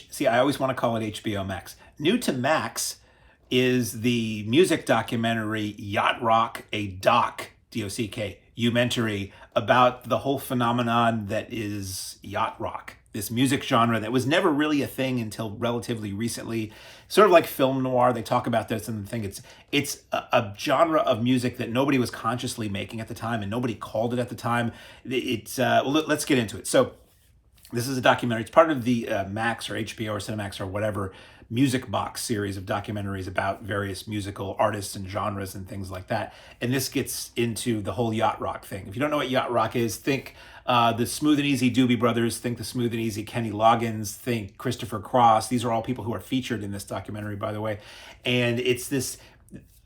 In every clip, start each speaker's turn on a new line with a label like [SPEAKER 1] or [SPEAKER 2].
[SPEAKER 1] See, I always want to call it HBO Max. New to Max is the music documentary Yacht Rock, a documentary about the whole phenomenon that is yacht rock. This music genre that was never really a thing until relatively recently, sort of like film noir. They talk about this and think it's a genre of music that nobody was consciously making at the time and nobody called it at the time. Let's get into it. So this is a documentary. It's part of the Max or HBO or Cinemax or whatever music box series of documentaries about various musical artists and genres and things like that. And this gets into the whole yacht rock thing. If you don't know what yacht rock is, think the Smooth and Easy Doobie Brothers, think the Smooth and Easy Kenny Loggins, think Christopher Cross. These are all people who are featured in this documentary, by the way. And it's this,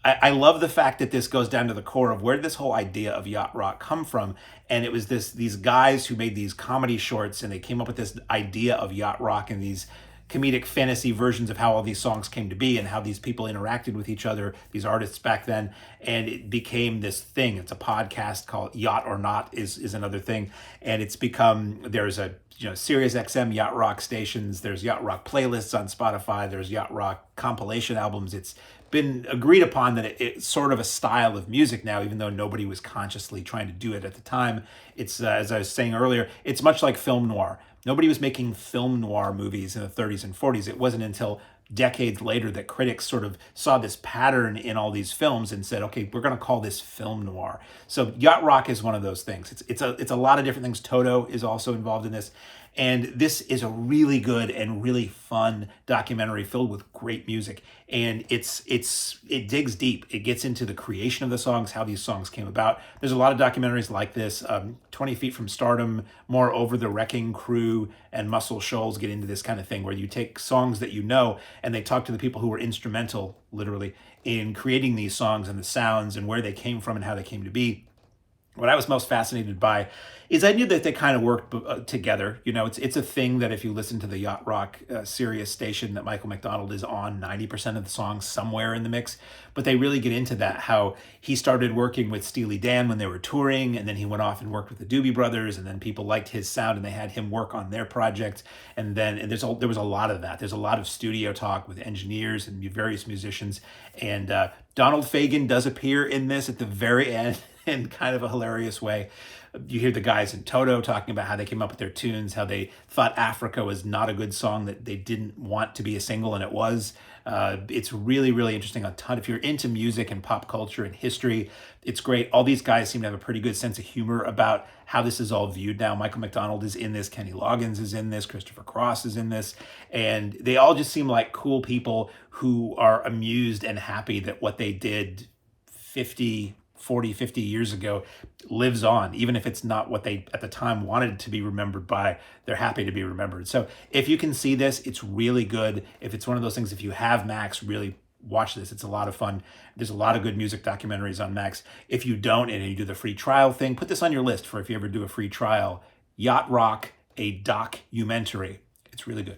[SPEAKER 1] I love the fact that this goes down to the core of where did this whole idea of yacht rock come from. And it was these guys who made these comedy shorts, and they came up with this idea of yacht rock and these comedic fantasy versions of how all these songs came to be and how these people interacted with each other, these artists back then. And it became this thing. It's a podcast called Yacht or Not is another thing. And it's become, there's a, Sirius XM yacht rock stations, there's yacht rock playlists on Spotify, there's yacht rock compilation albums. It's been agreed upon that it's sort of a style of music now, even though nobody was consciously trying to do it at the time. It's, as I was saying earlier, it's much like film noir. Nobody was making film noir movies in the 30s and 40s. It wasn't until decades later that critics sort of saw this pattern in all these films and said, okay, we're going to call this film noir. So yacht rock is one of those things. It's a lot of different things. Toto is also involved in this. And this is a really good and really fun documentary filled with great music. And it digs deep. It gets into the creation of the songs, how these songs came about. There's a lot of documentaries like this. 20 Feet from Stardom, more Over the Wrecking Crew, and Muscle Shoals get into this kind of thing where you take songs that you know and they talk to the people who were instrumental, literally, in creating these songs and the sounds and where they came from and how they came to be. What I was most fascinated by is I knew that they kind of worked together. It's a thing that if you listen to the Yacht Rock Sirius station that Michael McDonald is on, 90% of the songs somewhere in the mix. But they really get into that, how he started working with Steely Dan when they were touring, and then he went off and worked with the Doobie Brothers, and then people liked his sound and they had him work on their project. And then there was a lot of that. There's a lot of studio talk with engineers and various musicians. And Donald Fagen does appear in this at the very end in kind of a hilarious way. You hear the guys in Toto talking about how they came up with their tunes, how they thought Africa was not a good song, that they didn't want to be a single, and it was. It's really, really interesting. A ton. If you're into music and pop culture and history, it's great. All these guys seem to have a pretty good sense of humor about how this is all viewed now. Michael McDonald is in this, Kenny Loggins is in this, Christopher Cross is in this, and they all just seem like cool people who are amused and happy that what they did 40, 50 years ago lives on, even if it's not what they at the time wanted to be remembered by. They're happy to be remembered. So if you can see this, it's really good. If it's one of those things, if you have Max, really watch this. It's a lot of fun. There's a lot of good music documentaries on Max. If you don't, and you do the free trial thing, put this on your list for if you ever do a free trial. Yacht Rock, a documentary. It's really good.